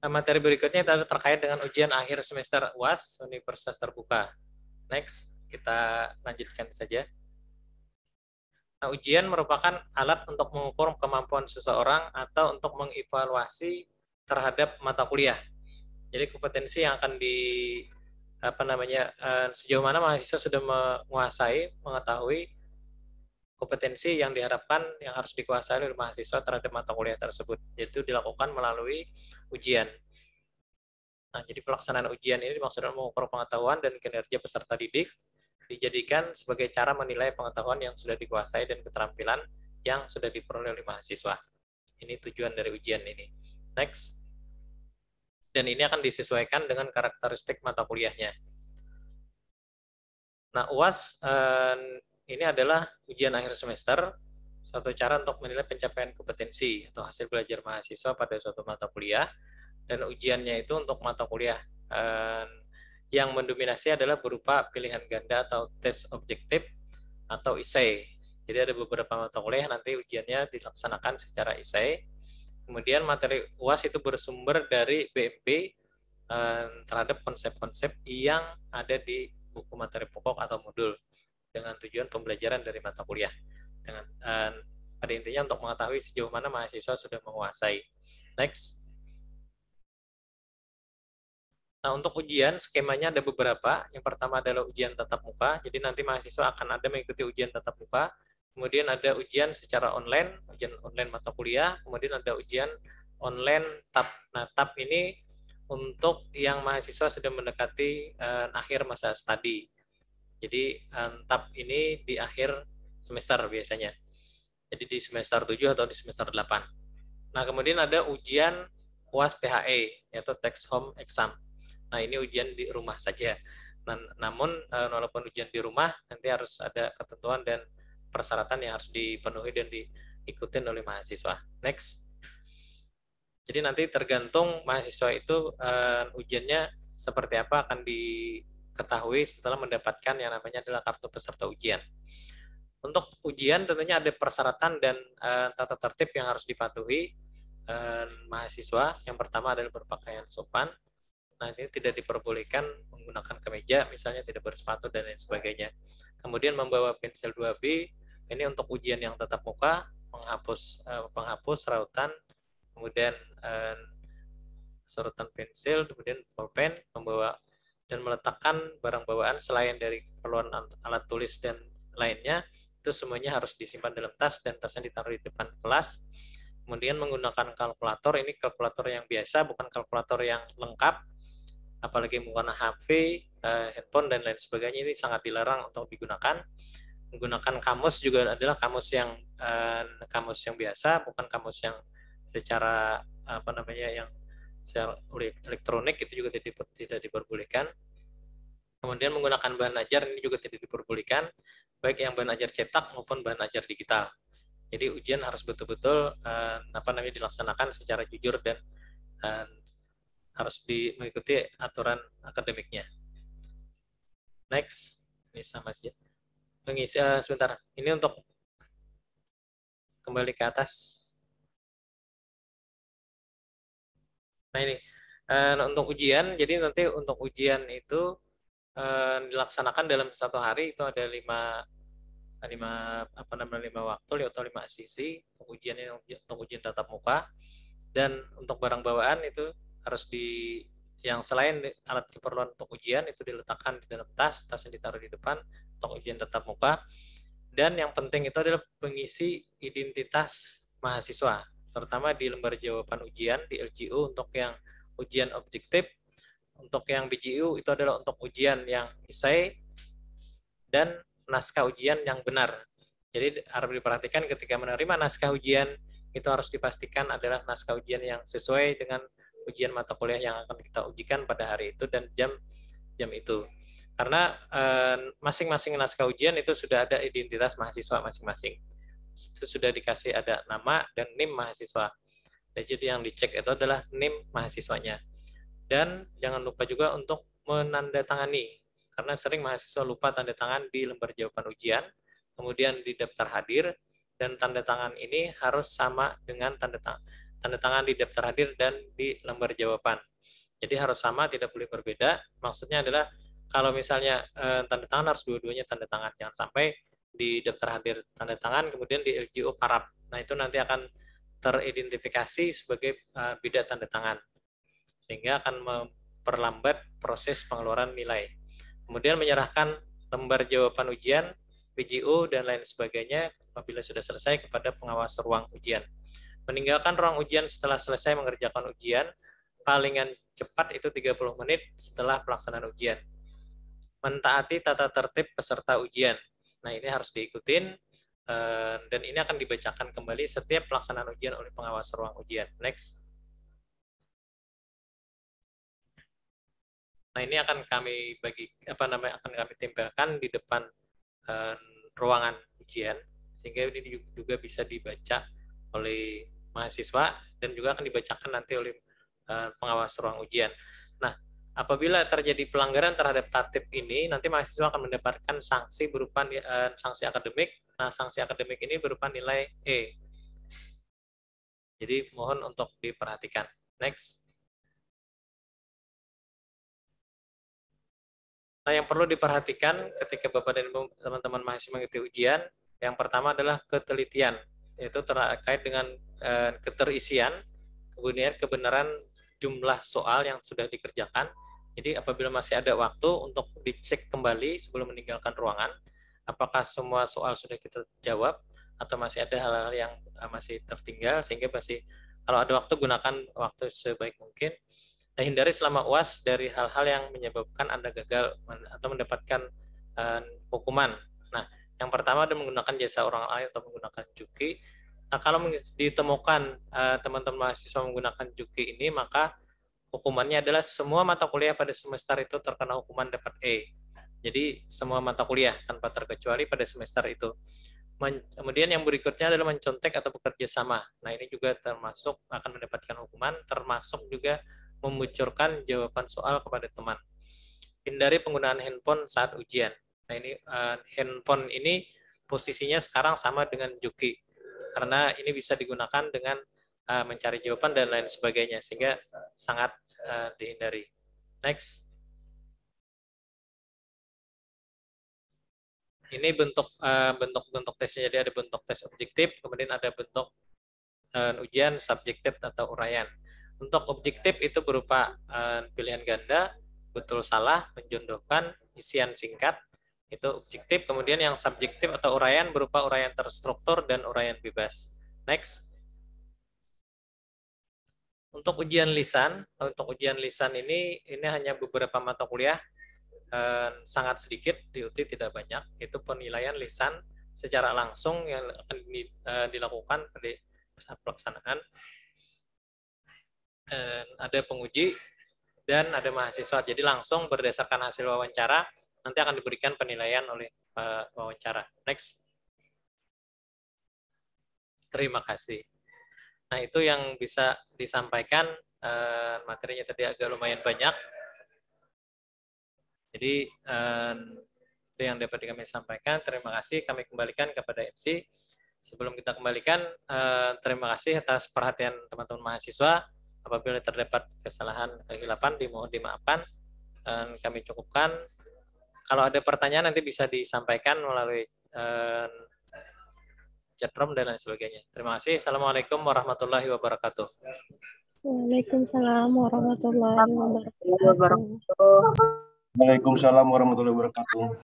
Materi berikutnya adalah terkait dengan ujian akhir semester UAS Universitas Terbuka. Next, kita lanjutkan saja. Nah, ujian merupakan alat untuk mengukur kemampuan seseorang atau untuk mengevaluasi terhadap mata kuliah. Jadi kompetensi yang akan sejauh mana mahasiswa sudah menguasai, mengetahui kompetensi yang diharapkan yang harus dikuasai oleh mahasiswa terhadap mata kuliah tersebut, yaitu dilakukan melalui ujian. Nah, jadi pelaksanaan ujian ini dimaksudkan mengukur pengetahuan dan kinerja peserta didik, dijadikan sebagai cara menilai pengetahuan yang sudah dikuasai dan keterampilan yang sudah diperoleh oleh mahasiswa. Ini tujuan dari ujian ini. Next. Dan ini akan disesuaikan dengan karakteristik mata kuliahnya. Nah, UAS ini adalah ujian akhir semester, suatu cara untuk menilai pencapaian kompetensi atau hasil belajar mahasiswa pada suatu mata kuliah, dan ujiannya itu untuk mata kuliah yang mendominasi adalah berupa pilihan ganda atau tes objektif atau essay. Jadi ada beberapa mata kuliah nanti ujiannya dilaksanakan secara essay. Kemudian materi UAS itu bersumber dari BMP terhadap konsep-konsep yang ada di buku materi pokok atau modul dengan tujuan pembelajaran dari mata kuliah. Dengan pada intinya untuk mengetahui sejauh mana mahasiswa sudah menguasai. Next. Nah, untuk ujian, skemanya ada beberapa. Yang pertama adalah ujian tatap muka. Jadi nanti mahasiswa akan ada mengikuti ujian tatap muka. Kemudian ada ujian secara online, ujian online mata kuliah. Kemudian ada ujian online TAP. Nah, TAP ini untuk yang mahasiswa sudah mendekati akhir masa studi. Jadi TAP ini di akhir semester biasanya. Jadi di semester 7 atau di semester 8. Nah, kemudian ada ujian UAS THE, yaitu Take Home Exam. Nah, ini ujian di rumah saja. Namun, walaupun ujian di rumah, nanti harus ada ketentuan dan persyaratan yang harus dipenuhi dan diikutin oleh mahasiswa. Next. Jadi nanti tergantung mahasiswa itu ujiannya seperti apa akan diketahui setelah mendapatkan yang namanya adalah kartu peserta ujian. Untuk ujian tentunya ada persyaratan dan tata tertib yang harus dipatuhi mahasiswa. Yang pertama adalah berpakaian sopan. Nah, ini tidak diperbolehkan menggunakan kemeja, misalnya tidak bersepatu dan lain sebagainya. Kemudian membawa pensil 2B, ini untuk ujian yang tatap muka, penghapus rautan, kemudian sorotan pensil, kemudian pulpen, membawa dan meletakkan barang bawaan selain dari keperluan alat tulis dan lainnya, itu semuanya harus disimpan dalam tas dan tasnya ditaruh di depan kelas. Kemudian menggunakan kalkulator, ini kalkulator yang biasa, bukan kalkulator yang lengkap, apalagi menggunakan HP, handphone, dan lain sebagainya, ini sangat dilarang untuk digunakan. Menggunakan kamus juga adalah kamus yang biasa, bukan kamus yang secara yang secara elektronik, itu juga tidak diperbolehkan. Kemudian menggunakan bahan ajar ini juga tidak diperbolehkan, baik yang bahan ajar cetak maupun bahan ajar digital. Jadi ujian harus betul-betul dilaksanakan secara jujur dan harus mengikuti aturan akademiknya. Next, ini sama saja. Sebentar, ini untuk kembali ke atas. Nah, ini untuk ujian. Jadi nanti untuk ujian itu dilaksanakan dalam satu hari, itu ada lima waktu atau 5 sisi untuk ujian tatap muka. Dan untuk barang bawaan itu harus yang selain alat keperluan untuk ujian itu diletakkan di dalam tas yang ditaruh di depan untuk ujian tatap muka. Dan yang penting itu adalah pengisi identitas mahasiswa, terutama di lembar jawaban ujian di LGU untuk yang ujian objektif. Untuk yang BGU itu adalah untuk ujian yang essay dan naskah ujian yang benar. Jadi harus diperhatikan ketika menerima naskah ujian, itu harus dipastikan adalah naskah ujian yang sesuai dengan ujian mata kuliah yang akan kita ujikan pada hari itu dan jam itu. Karena masing-masing naskah ujian itu sudah ada identitas mahasiswa masing-masing. Itu sudah dikasih ada nama dan NIM mahasiswa. Jadi yang dicek itu adalah NIM mahasiswanya. Dan jangan lupa juga untuk menandatangani, karena sering mahasiswa lupa tanda tangan di lembar jawaban ujian, kemudian di daftar hadir, dan tanda tangan ini harus sama dengan tanda tanda tangan di daftar hadir dan di lembar jawaban. Jadi harus sama, tidak boleh berbeda. Maksudnya adalah kalau misalnya tanda tangan harus dua-duanya tanda tangan. Jangan sampai di daftar hadir tanda tangan, kemudian di LGO paraf. Nah, itu nanti akan teridentifikasi sebagai beda tanda tangan. Sehingga akan memperlambat proses pengeluaran nilai. Kemudian menyerahkan lembar jawaban ujian, PJO, dan lain sebagainya apabila sudah selesai kepada pengawas ruang ujian. Meninggalkan ruang ujian setelah selesai mengerjakan ujian, palingan cepat itu 30 menit setelah pelaksanaan ujian. Mentaati tata tertib peserta ujian. Nah, ini harus diikutin, dan ini akan dibacakan kembali setiap pelaksanaan ujian oleh pengawas ruang ujian. Next. Nah, ini akan kami akan kami tempelkan di depan ruangan ujian, sehingga ini juga bisa dibaca oleh mahasiswa dan juga akan dibacakan nanti oleh pengawas ruang ujian. Nah, apabila terjadi pelanggaran terhadap tatib ini, nanti mahasiswa akan mendapatkan sanksi berupa sanksi akademik. Nah, sanksi akademik ini berupa nilai E. Jadi mohon untuk diperhatikan. Next. Nah, yang perlu diperhatikan ketika Bapak dan Ibu teman-teman mahasiswa mengikuti ujian, yang pertama adalah ketelitian, yaitu terkait dengan keterisian, kemudian kebenaran jumlah soal yang sudah dikerjakan. Jadi apabila masih ada waktu untuk dicek kembali sebelum meninggalkan ruangan, apakah semua soal sudah kita jawab atau masih ada hal-hal yang masih tertinggal, sehingga masih kalau ada waktu gunakan waktu sebaik mungkin. Nah, hindari selama UAS dari hal-hal yang menyebabkan Anda gagal atau mendapatkan hukuman. Nah, yang pertama adalah menggunakan jasa orang lain atau menggunakan juki. Nah, kalau ditemukan teman-teman mahasiswa menggunakan juki ini, maka hukumannya adalah semua mata kuliah pada semester itu terkena hukuman dapat E. Jadi, semua mata kuliah tanpa terkecuali pada semester itu. Kemudian yang berikutnya adalah mencontek atau bekerja sama. Nah, ini juga termasuk akan mendapatkan hukuman, termasuk juga memucurkan jawaban soal kepada teman. Hindari penggunaan handphone saat ujian. Nah, ini handphone ini posisinya sekarang sama dengan juki, karena ini bisa digunakan dengan mencari jawaban dan lain sebagainya, sehingga sangat dihindari. Next. Ini bentuk tesnya. Jadi ada bentuk tes objektif, kemudian ada bentuk ujian subjektif atau uraian. Untuk objektif itu berupa pilihan ganda, betul salah, mencontohkan, isian singkat, itu objektif. Kemudian yang subjektif atau uraian berupa uraian terstruktur dan uraian bebas. Next. Untuk ujian lisan ini hanya beberapa mata kuliah, sangat sedikit, di UT tidak banyak. Itu penilaian lisan secara langsung yang akan dilakukan pada saat pelaksanaan. Ada penguji dan ada mahasiswa. Jadi langsung berdasarkan hasil wawancara nanti akan diberikan penilaian oleh wawancara. Next. Terima kasih. Nah, itu yang bisa disampaikan. Materinya tadi agak lumayan banyak. Jadi itu yang dapat kami sampaikan. Terima kasih. Kami kembalikan kepada MC. Sebelum kita kembalikan, terima kasih atas perhatian teman-teman mahasiswa. Apabila terdapat kesalahan, kehilapan, dimohon dimaafkan. Kami cukupkan. Kalau ada pertanyaan nanti bisa disampaikan melalui chat room dan lain sebagainya. Terima kasih. Assalamualaikum warahmatullahi wabarakatuh. Waalaikumsalam warahmatullahi wabarakatuh. Waalaikumsalam warahmatullahi wabarakatuh.